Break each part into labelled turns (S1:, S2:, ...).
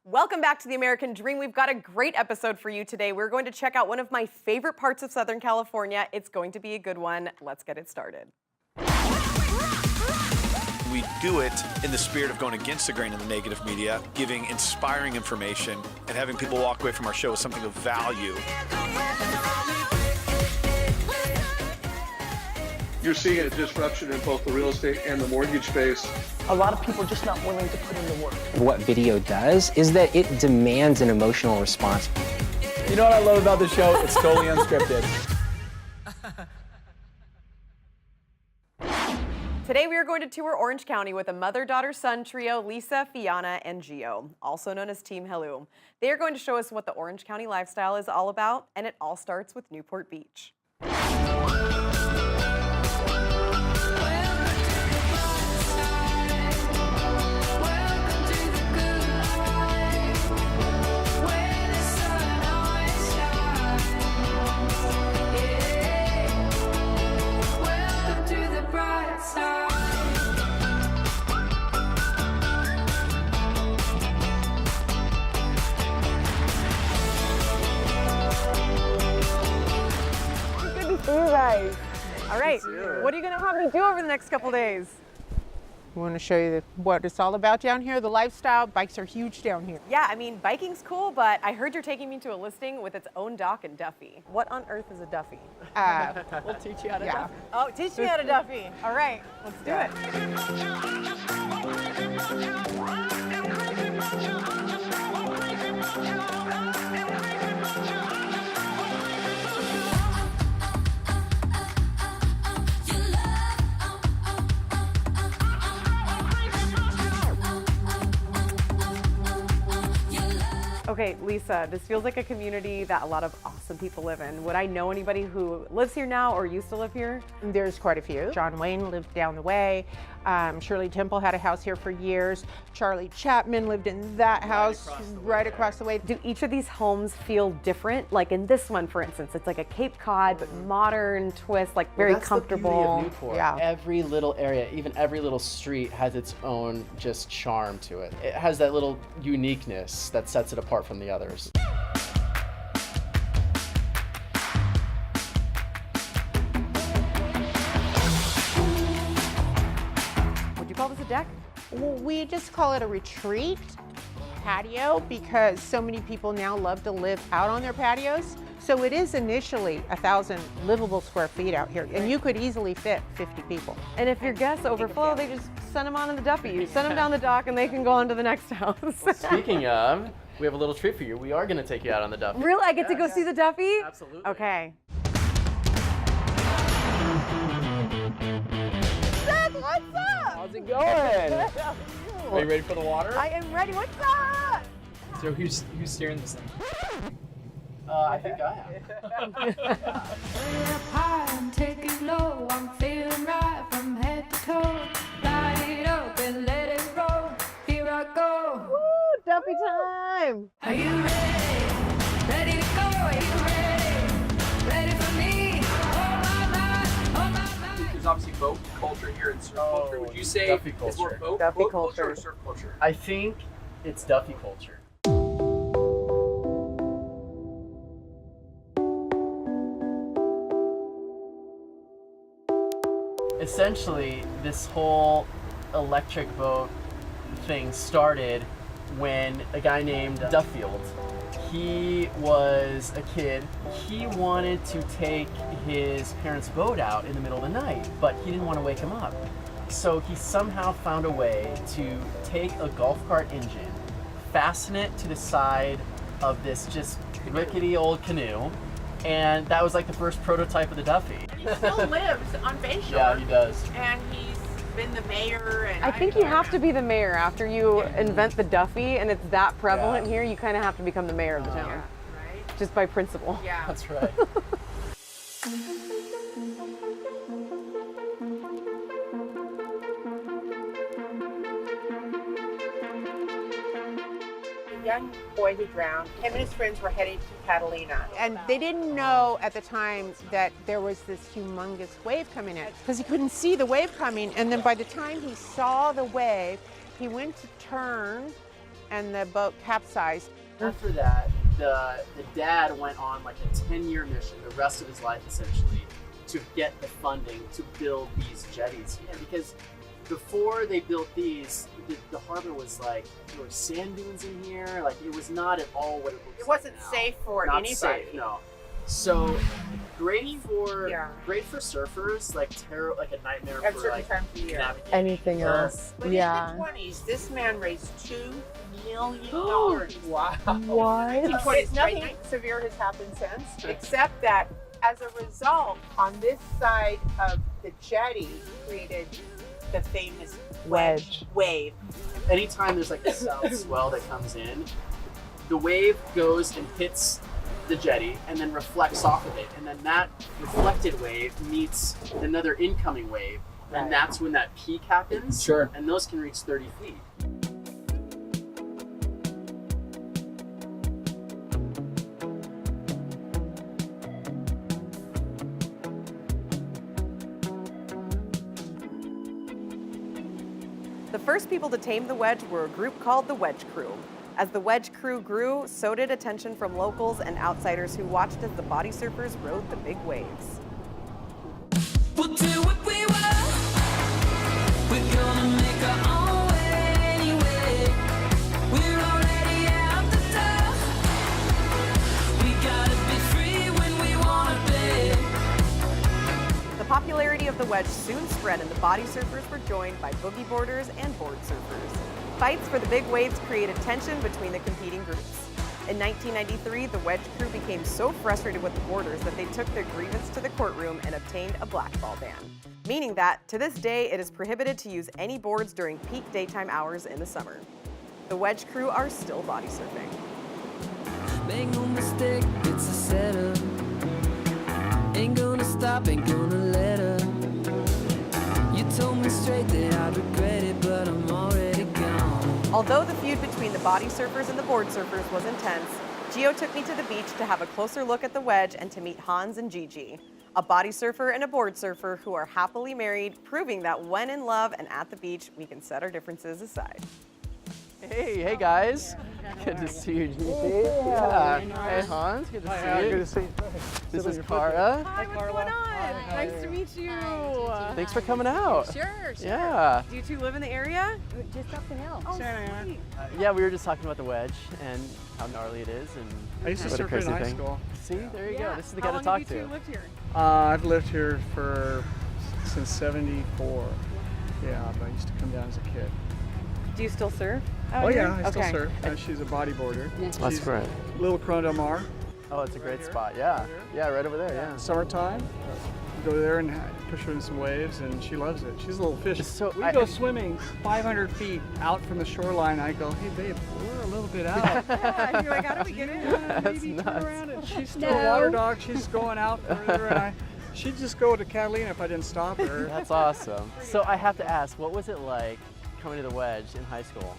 S1: Welcome back to the American Dream. We've got a great episode for you today. We're going to check out one of my favorite parts of Southern California. It's going to be a good one. Let's get it started.
S2: We do it in the spirit of going against the grain of the negative media, giving inspiring information, and having people walk away from our show with something of value.
S3: You're seeing a disruption in both the real estate and the mortgage space.
S4: A lot of people are just not willing to put in the work.
S5: What video does is that it demands an emotional response.
S6: You know what I love about the show? It's totally unscripted.
S1: Today we are going to tour Orange County with a mother-daughter-son trio, Lisa, Fianna, and Gio, also known as Team Helou. They are going to show us what the Orange County lifestyle is all about, and it all starts with Newport Beach. You guys. All right, what are you going to have me do over the next couple days?
S7: We want to show you what it's all about down here, the lifestyle. Bikes are huge down here.
S1: Yeah, I mean, biking's cool, but I heard you're taking me to a listing with its own dock and Duffy. What on earth is a Duffy?
S7: We'll teach you how to
S1: Duffy. Oh, teach me how to Duffy. All right, let's do it. Okay, Lisa, this feels like a community that a lot of awesome people live in. Would I know anybody who lives here now or used to live here?
S7: There's quite a few. John Wayne lived down the way. Shirley Temple had a house here for years. Charlie Chapman lived in that house right across the way.
S1: Do each of these homes feel different? Like in this one, for instance, it's like a Cape Cod, but modern twist, like very comfortable.
S8: The beauty of Newport.
S7: Yeah.
S8: Every little area, even every little street has its own just charm to it. It has that little uniqueness that sets it apart from the others.
S1: Would you call this a deck?
S7: Well, we just call it a retreat patio because so many people now love to live out on their patios. So it is initially 1,000 livable square feet out here, and you could easily fit 50 people.
S1: And if your guests overflow, they just send them on in the Duffy. You send them down the dock and they can go on to the next house.
S8: Well, speaking of, we have a little treat for you. We are going to take you out on the Duffy.
S1: Really? I get to go see the Duffy?
S8: Absolutely.
S1: Okay. Seth, what's up?
S6: How's it going? Are you ready for the water?
S1: I am ready. What's up?
S6: So who's steering this thing?
S8: I think I am.
S9: High and take it low. I'm feeling right from head to toe. Light it up and let it roll. Here I go.
S1: Woo, Duffy time.
S9: Are you ready? Ready to go? Are you ready? Ready for me? Oh my mind.
S6: There's obviously boat culture here and surf culture. Would you say
S8: Duffy
S6: it's more
S8: culture.
S6: boat
S1: Duffy
S6: culture
S1: culture.
S6: or surf culture?
S8: I think it's Duffy culture. Essentially, this whole electric boat thing started when a guy named Duffield, he was a kid. He wanted to take his parents' boat out in the middle of the night, but he didn't want to wake him up. So he somehow found a way to take a golf cart engine, fasten it to the side of this just rickety old canoe, and that was like the first prototype of the Duffy.
S10: He still lives on Bayshore.
S8: Yeah, he does.
S10: And he's been the mayor. And
S1: I think you have to be the mayor after you invent the Duffy, and it's that prevalent
S8: Yeah.
S1: here. You kind of have to become the mayor of the town,
S10: Right?
S1: just by principle.
S10: Yeah.
S8: That's right.
S4: Young boy who drowned. Him and his friends were heading to Catalina.
S7: And they didn't know at the time that there was this humongous wave coming in because he couldn't see the wave coming. And then by the time he saw the wave, he went to turn and the boat capsized.
S8: After that, the dad went on like a 10-year mission, the rest of his life essentially, to get the funding to build these jetties. Yeah, because before they built these, the harbor was like, there were sand dunes in here. Like, it was not at all what it looks like.
S4: It wasn't
S8: now.
S4: safe for
S8: Not
S4: anybody.
S8: safe, no. So great for surfers, like like a nightmare
S4: At
S8: for
S4: certain
S8: like
S4: times of year.
S8: navigating.
S5: Anything else?
S4: But in the 20s, this man raised $2 million.
S6: Wow.
S5: What?
S7: Nothing severe has happened since.
S4: Except that as a result, on this side of the jetty created the famous wedge wave.
S8: Anytime there's like a south swell that comes in, the wave goes and hits the jetty and then reflects off of it. And then that reflected wave meets another incoming wave. And that's when that peak happens.
S6: Sure.
S8: And those can reach 30 feet.
S1: The first people to tame the wedge were a group called the Wedge Crew. As the Wedge Crew grew, so did attention from locals and outsiders who watched as the body surfers rode the big waves.
S9: We'll do what we want. We're gonna make our own way anyway. We're already out the door. We gotta be free when we wanna be.
S1: The popularity of the wedge soon spread and the body surfers were joined by boogie boarders and board surfers. Fights for the big waves created tension between the competing groups. In 1993, the Wedge Crew became so frustrated with the boarders that they took their grievance to the courtroom and obtained a blackball ban, meaning that, to this day, it is prohibited to use any boards during peak daytime hours in the summer. The Wedge Crew are still body surfing.
S9: Make no mistake, it's a setup. Ain't gonna stop, ain't gonna let her. You told me straight that I'd regret it, but I'm already gone.
S1: Although the feud between the body surfers and the board surfers was intense, Gio took me to the beach to have a closer look at the wedge and to meet Hans and Gigi, a body surfer and a board surfer who are happily married, proving that when in love and at the beach, we can set our differences aside.
S8: Hey guys. Good to see you, Gigi. Yeah. Hey Hans, good to see you.
S6: Good to see you.
S8: This is Cara.
S1: Hi, what's going on? Nice to meet you.
S8: Thanks for coming out.
S1: Sure.
S8: Yeah.
S1: Do you two live in the area?
S11: Just up the hill.
S1: Oh, sweet.
S8: Yeah, we were just talking about the wedge and how gnarly it is, and
S6: I used to
S8: what a
S6: surf in
S8: crazy
S6: high
S8: thing.
S6: school.
S8: See, there you go. This is the
S1: How
S8: guy to
S1: long
S8: talk
S1: have you
S8: to.
S1: two lived here?
S6: I've lived here since '74. Yeah, but I used to come down as a kid.
S1: Do you still surf?
S6: Oh yeah, I still
S1: Okay.
S6: surf. She's a bodyboarder.
S8: That's
S6: She's
S8: great.
S6: Little Croix del Mar.
S8: Oh, it's a great spot. Yeah. Yeah, right over there. Yeah.
S6: Summertime, go there and push her in some waves, and she loves it. She's a little fish.
S8: So
S6: we go swimming 500 feet out from the shoreline. I go, hey babe, we're a little bit out.
S1: Yeah, you're like, how do we get in?
S8: That's
S6: Maybe turn
S8: nuts.
S6: around, and she's still a water dog. She's going out further, and she'd just go to Catalina if I didn't stop her.
S8: That's awesome. So I have to ask, what was it like coming to the wedge in high school?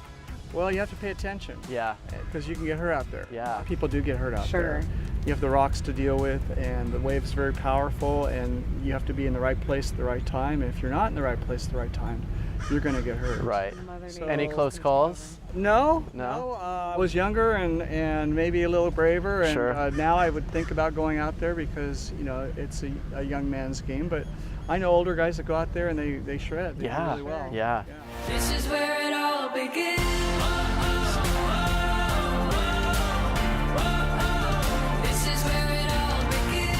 S6: Well, you have to pay attention.
S8: Yeah.
S6: Because you can get hurt out there.
S8: Yeah.
S6: People do get hurt out there. You have the rocks to deal with, and the wave's very powerful, and you have to be in the right place at the right time. And if you're not in the right place at the right time, you're going to get hurt.
S8: Right.
S6: So-
S8: Any close calls?
S6: No.
S8: No?
S6: I was younger and maybe a little braver, and
S8: Sure.
S6: now I would think about going out there because, you know, it's a young man's game. But I know older guys that go out there and they shred. They do
S8: Yeah.
S6: really well.
S8: Yeah.
S9: This is where it all begins. This is where it all begins.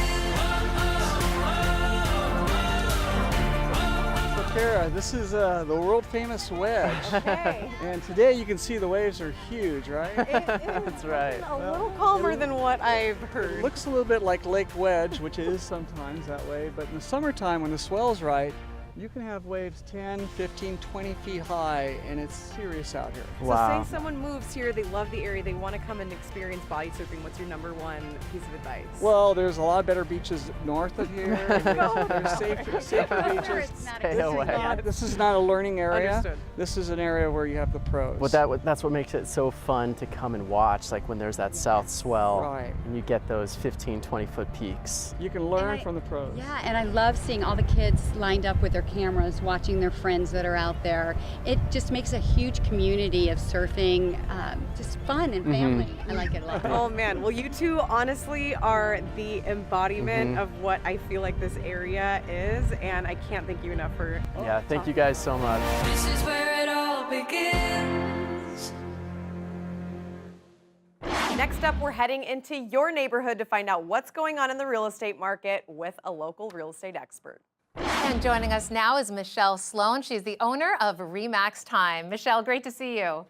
S6: So Kara, this is the world famous wedge.
S1: Okay.
S6: And today you can see the waves are huge, right?
S8: That's right.
S1: A little calmer than what I've heard.
S6: It looks a little bit like Lake Wedge, which it is sometimes that way, but in the summertime when the swell's right, you can have waves 10, 15, 20 feet high, and it's serious out here.
S8: Wow.
S1: So say someone moves here, they love the area, they want to come and experience body surfing. What's your number one piece of advice?
S6: Well, there's a lot better beaches north of here. There's safer beaches.
S8: Stay away.
S6: This is not a learning area.
S1: Understood.
S6: This is an area where you have the pros.
S8: Well, that's what makes it so fun to come and watch, like when there's that south swell
S6: Right.
S8: and you get those 15, 20-foot peaks.
S6: You can learn
S11: And
S6: from the pros.
S11: Yeah, and I love seeing all the kids lined up with their their cameras, watching their friends that are out there. It just makes a huge community of surfing, just fun and family. I like it a lot.
S1: Oh man, well you two honestly are the embodiment of what I feel like this area is, and I can't thank you enough for
S8: Yeah, thank you guys so much.
S9: This is where it all begins.
S1: Next up, we're heading into your neighborhood to find out what's going on in the real estate market with a local real estate expert.
S12: And joining us now is Michelle Sloan. She's the owner of Remax Time. Michelle, great to see you.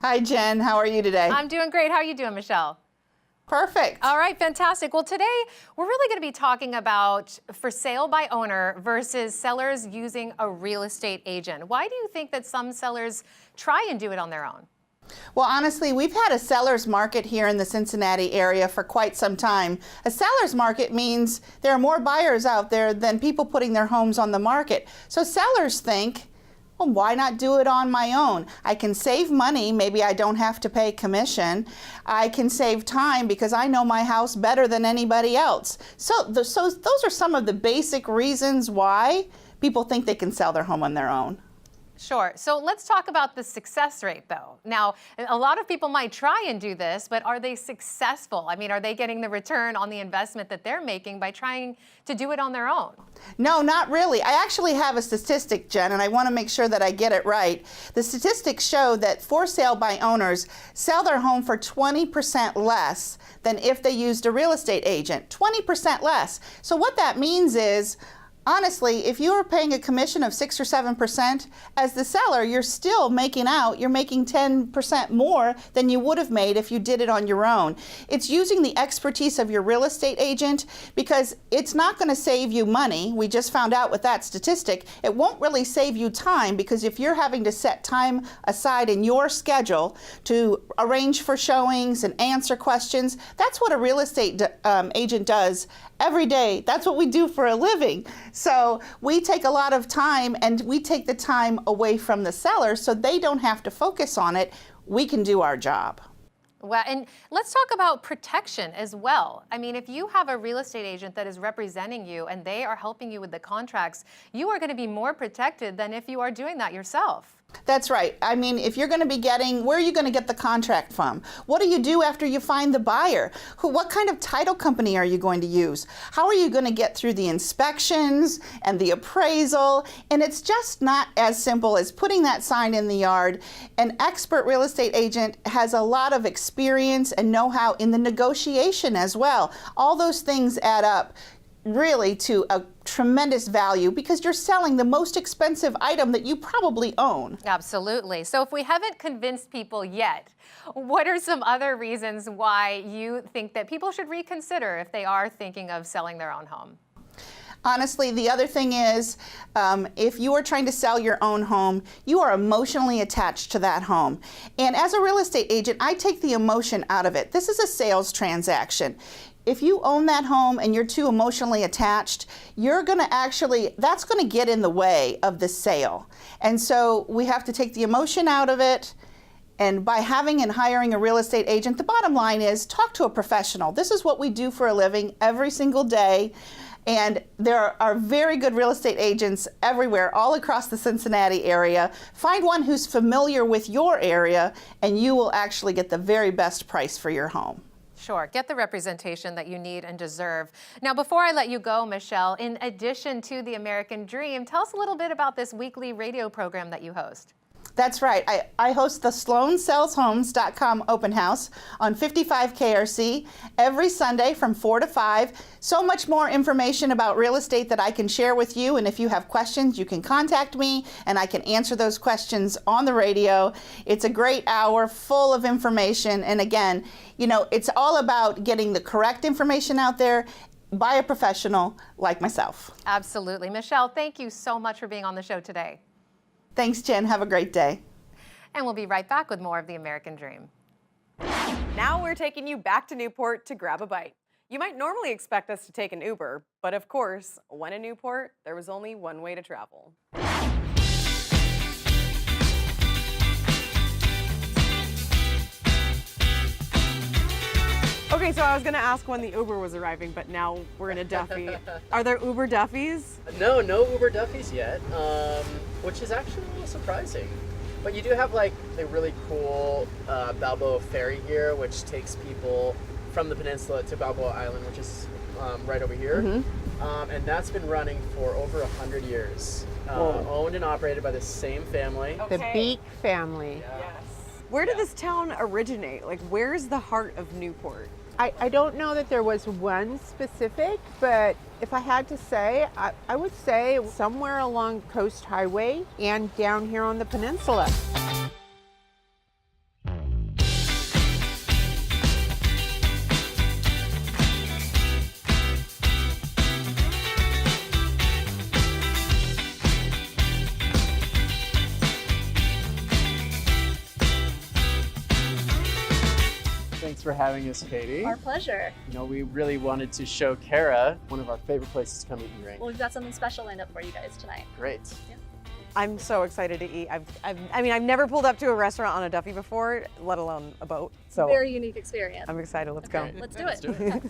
S13: Hi, Jen. How are you today?
S12: I'm doing great. How are you doing, Michelle?
S13: Perfect.
S12: All right, fantastic. Well, today we're really going to be talking about for sale by owner versus sellers using a real estate agent. Why do you think that some sellers try and do it on their own?
S13: Well, honestly, we've had a seller's market here in the Cincinnati area for quite some time. A seller's market means there are more buyers out there than people putting their homes on the market. So sellers think, well, why not do it on my own? I can save money. Maybe I don't have to pay commission. I can save time because I know my house better than anybody else. So those are some of the basic reasons why people think they can sell their home on their own.
S12: Sure. So let's talk about the success rate, though. Now, a lot of people might try and do this, but are they successful? I mean, are they getting the return on the investment that they're making by trying to do it on their own?
S13: No, not really. I actually have a statistic, Jen, and I want to make sure that I get it right. The statistics show that for sale by owners sell their home for 20% less than if they used a real estate agent. 20% less. So what that means is, honestly, if you were paying a commission of 6 or 7%, as the seller, you're still making 10% more than you would have made if you did it on your own. It's using the expertise of your real estate agent because it's not going to save you money. We just found out with that statistic. It won't really save you time because if you're having to set time aside in your schedule to arrange for showings and answer questions, that's what a real estate agent does every day. That's what we do for a living. So we take a lot of time and we take the time away from the seller so they don't have to focus on it. We can do our job.
S12: Well, and let's talk about protection as well. I mean, if you have a real estate agent that is representing you and they are helping you with the contracts, you are going to be more protected than if you are doing that yourself.
S13: That's right. I mean, if you're going to be where are you going to get the contract from? What do you do after you find the buyer? What kind of title company are you going to use? How are you going to get through the inspections and the appraisal? And it's just not as simple as putting that sign in the yard. An expert real estate agent has a lot of experience and know-how in the negotiation as well. All those things add up really to a tremendous value because you're selling the most expensive item that you probably own.
S12: Absolutely. So if we haven't convinced people yet, what are some other reasons why you think that people should reconsider if they are thinking of selling their own home?
S13: Honestly, the other thing is, if you are trying to sell your own home, you are emotionally attached to that home. And as a real estate agent, I take the emotion out of it. This is a sales transaction. If you own that home and you're too emotionally attached, that's going to get in the way of the sale. And so we have to take the emotion out of it. And by having and hiring a real estate agent, the bottom line is talk to a professional. This is what we do for a living every single day. And there are very good real estate agents everywhere, all across the Cincinnati area. Find one who's familiar with your area, and you will actually get the very best price for your home.
S12: Sure. Get the representation that you need and deserve. Now, before I let you go, Michelle, in addition to the American Dream, tell us a little bit about this weekly radio program that you host.
S13: That's right. I host the SloanSellsHomes.com open house on 55 KRC every Sunday from 4 to 5. So much more information about real estate that I can share with you. And if you have questions, you can contact me and I can answer those questions on the radio. It's a great hour full of information. And again, it's all about getting the correct information out there by a professional like myself.
S12: Absolutely. Michelle, thank you so much for being on the show today.
S13: Thanks, Jen. Have a great day.
S12: And we'll be right back with more of the American Dream.
S1: Now we're taking you back to Newport to grab a bite. You might normally expect us to take an Uber, but of course, when in Newport, there was only one way to travel. Okay, so I was gonna ask when the Uber was arriving, but now we're in a Duffy. Are there Uber Duffys?
S8: No Uber Duffys yet, which is actually a little surprising. But you do have like a really cool Balboa ferry here, which takes people from the peninsula to Balboa Island, which is right over here. And that's been running for over 100 years. Owned and operated by the same family.
S7: The Beak family.
S1: Yes. Where did this town originate? Like, where's the heart of Newport?
S7: I don't know that there was one specific, but if I had to say, I would say somewhere along Coast Highway and down here on the peninsula.
S8: Thanks for having us, Katie.
S14: Our pleasure.
S8: You know, we really wanted to show Kara one of our favorite places to come eat and drink.
S14: Well, we've got something special lined up for you guys tonight.
S8: Great.
S14: Yeah.
S1: I'm so excited to eat. I mean, I've never pulled up to a restaurant on a Duffy before, let alone a boat. So
S14: Very unique experience.
S1: I'm excited. Let's
S14: Okay,
S1: go.
S14: let's do it.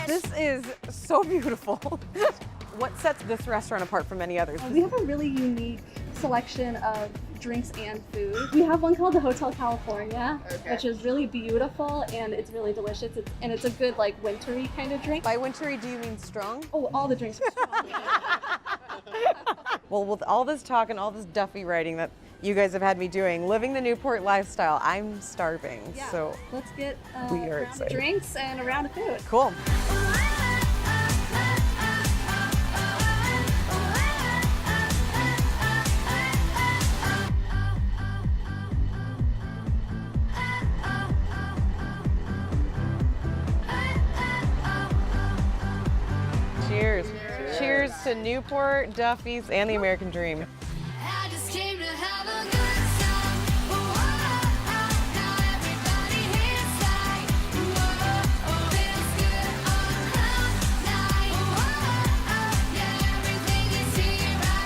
S1: This is so beautiful. What sets this restaurant apart from any others?
S14: We have a really unique selection of drinks and food. We have one called the Hotel California, which is really beautiful and it's really delicious. It's a good like wintry kind of drink.
S1: By wintry, do you mean strong?
S14: Oh, all the drinks are strong.
S1: Well, with all this talk and all this Duffy writing that you guys have had me doing, living the Newport lifestyle, I'm starving.
S14: Yeah.
S1: So
S14: let's get
S1: we
S14: a
S1: are
S14: round of
S1: excited.
S14: drinks and a round of food.
S1: Cool. Cheers. Cheers to Newport, Duffy's, and the American Dream.
S9: I just came to have a good time. Now everybody here's like, feels good all night. Yeah, everything is here, right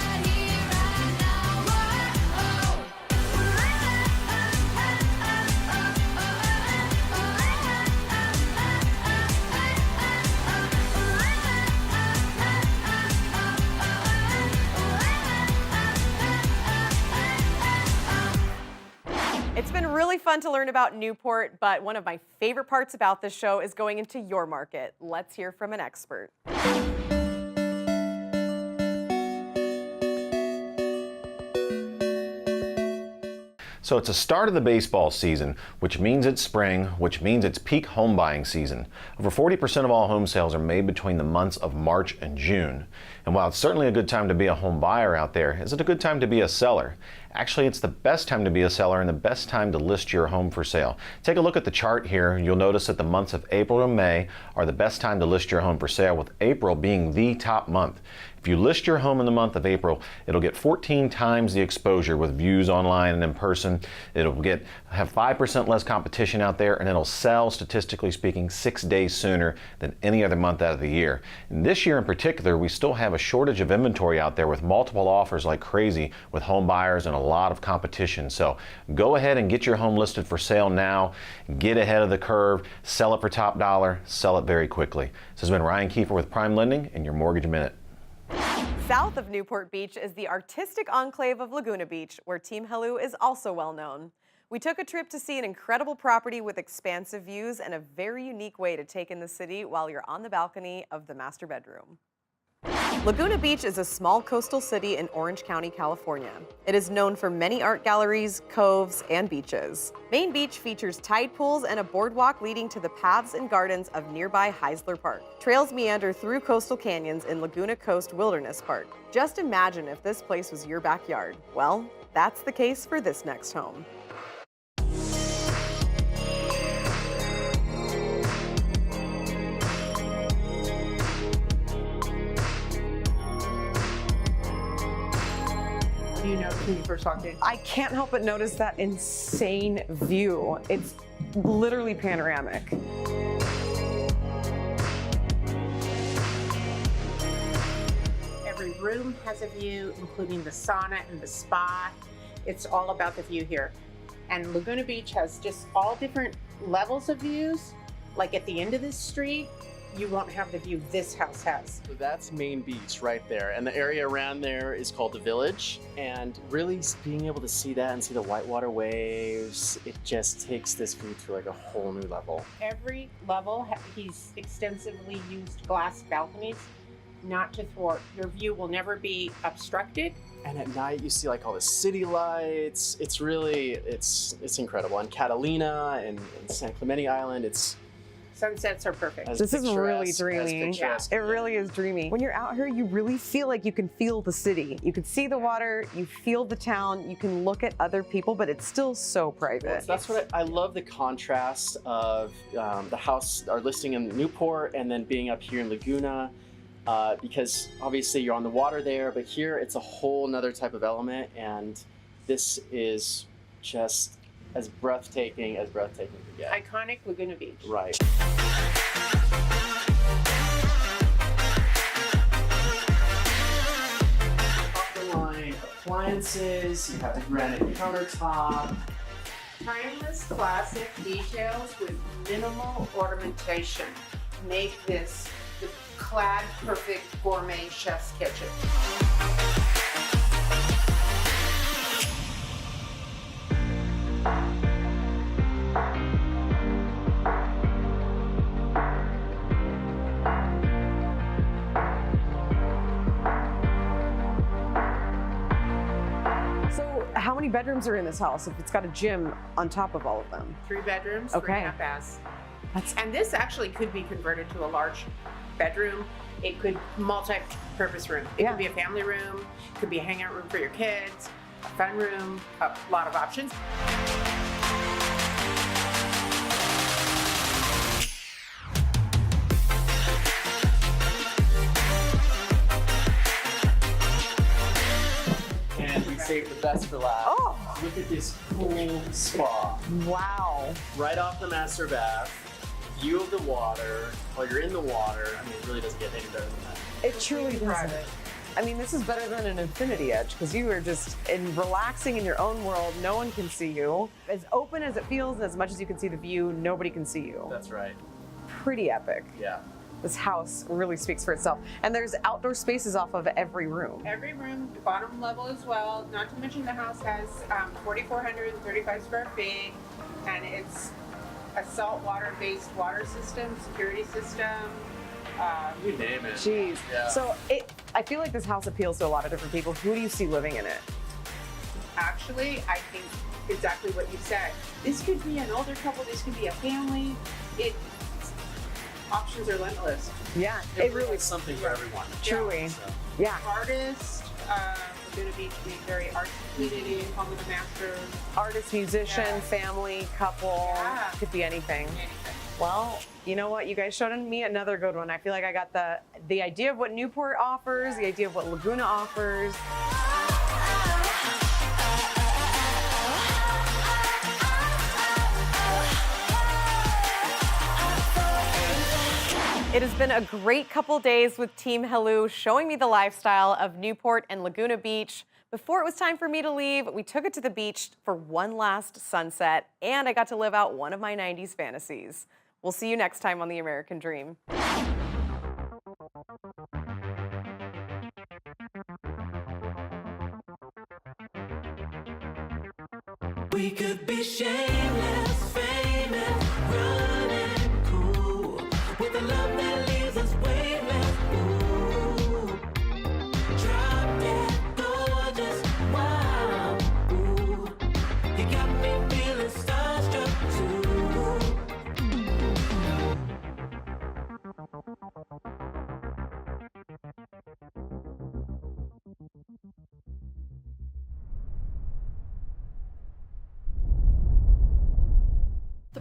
S1: It's been really fun to learn about Newport, but one of my favorite parts about this show is going into your market. Let's hear from an expert.
S15: So it's the start of the baseball season, which means it's spring, which means it's peak home buying season. Over 40% of all home sales are made between the months of March and June. And while it's certainly a good time to be a home buyer out there, is it a good time to be a seller? Actually, it's the best time to be a seller and the best time to list your home for sale. Take a look at the chart here and you'll notice that the months of April and May are the best time to list your home for sale, with April being the top month. If you list your home in the month of April, it'll get 14 times the exposure with views online and in person. It'll have 5% less competition out there, and it'll sell, statistically speaking, 6 days sooner than any other month out of the year. And this year in particular, we still have a shortage of inventory out there with multiple offers like crazy with home buyers and a lot of competition. So go ahead and get your home listed for sale now. Get ahead of the curve, sell it for top dollar, sell it very quickly. This has been Ryan Kiefer with Prime Lending and your Mortgage Minute.
S1: South of Newport Beach is the artistic enclave of Laguna Beach, where Team Helou is also well known. We took a trip to see an incredible property with expansive views and a very unique way to take in the city while you're on the balcony of the master bedroom. Laguna Beach is a small coastal city in Orange County, California. It is known for many art galleries, coves, and beaches. Main Beach features tide pools and a boardwalk leading to the paths and gardens of nearby Heisler Park. Trails meander through coastal canyons in Laguna Coast Wilderness Park. Just imagine if this place was your backyard. Well, that's the case for this next home.
S4: Do you know who you first walked in?
S1: I can't help but notice that insane view. It's literally panoramic.
S4: room has a view, including the sauna and the spa. It's all about the view here. And Laguna Beach has just all different levels of views. Like at the end of this street, you won't have the view this house has.
S8: So that's Main Beach right there. And the area around there is called the Village. And really being able to see that and see the whitewater waves, it just takes this view to like a whole new level.
S4: Every level, he's extensively used glass balconies, not to thwart. Your view will never be obstructed.
S8: And at night you see like all the city lights. It's really, it's incredible. And Catalina and San Clemente Island, it's
S4: sunsets are perfect.
S1: This is really dreamy.
S4: Yeah.
S1: It really is dreamy. When you're out here, you really feel like you can feel the city. You can see the water, you feel the town, you can look at other people, but it's still so private.
S8: That's what I love, the contrast of the house, our listing in Newport, and then being up here in Laguna, because obviously you're on the water there, but here it's a whole nother type of element, and this is just as breathtaking could get.
S4: Iconic Laguna Beach.
S8: Right. Off the line appliances, you have the granite countertop.
S4: Timeless classic details with minimal ornamentation make this the clad perfect gourmet chef's kitchen.
S1: How many bedrooms are in this house if it's got a gym on top of all of them?
S4: 3 bedrooms,
S1: Okay.
S4: 3.5 baths. And this actually could be converted to a large bedroom. It could multi-purpose room. It could be a family room, it could be a hangout room for your kids, a fun room, a lot of options.
S8: Save the best for last.
S1: Oh!
S8: Look at this cool spa.
S1: Wow.
S8: Right off the master bath, view of the water. While you're in the water, I mean, it really doesn't get any better than that.
S1: It truly doesn't. I mean, this is better than an infinity edge because you are just relaxing in your own world. No one can see you. As open as it feels and as much as you can see the view, nobody can see you.
S8: That's right.
S1: Pretty epic.
S8: Yeah.
S1: This house really speaks for itself. And there's outdoor spaces off of every room.
S4: Every room, bottom level as well. Not to mention the house has 4,435 square feet, and it's a saltwater-based water system, security system.
S8: You name it.
S1: Jeez.
S8: Yeah.
S1: So I feel like this house appeals to a lot of different people. Who do you see living in it?
S4: Actually, I think exactly what you said. This could be an older couple. This could be a family. Options are limitless.
S1: Yeah,
S8: it really is something for everyone.
S1: Truly. Yeah.
S4: Artist, we're going to be doing very artsy community, home of the masters.
S1: Artist, musician, family, couple, could be anything. Well, you know what? You guys showed me another good one. I feel like I got the idea of what Newport offers, the idea of what Laguna offers. It has been a great couple days with Team Helou showing me the lifestyle of Newport and Laguna Beach. Before it was time for me to leave, we took it to the beach for one last sunset, and I got to live out one of my 90s fantasies. We'll see you next time on The American Dream.
S9: We could be shameless, famous, running cool, with a love that leaves us weightless. Ooh, drop dead gorgeous, wow. Ooh, you got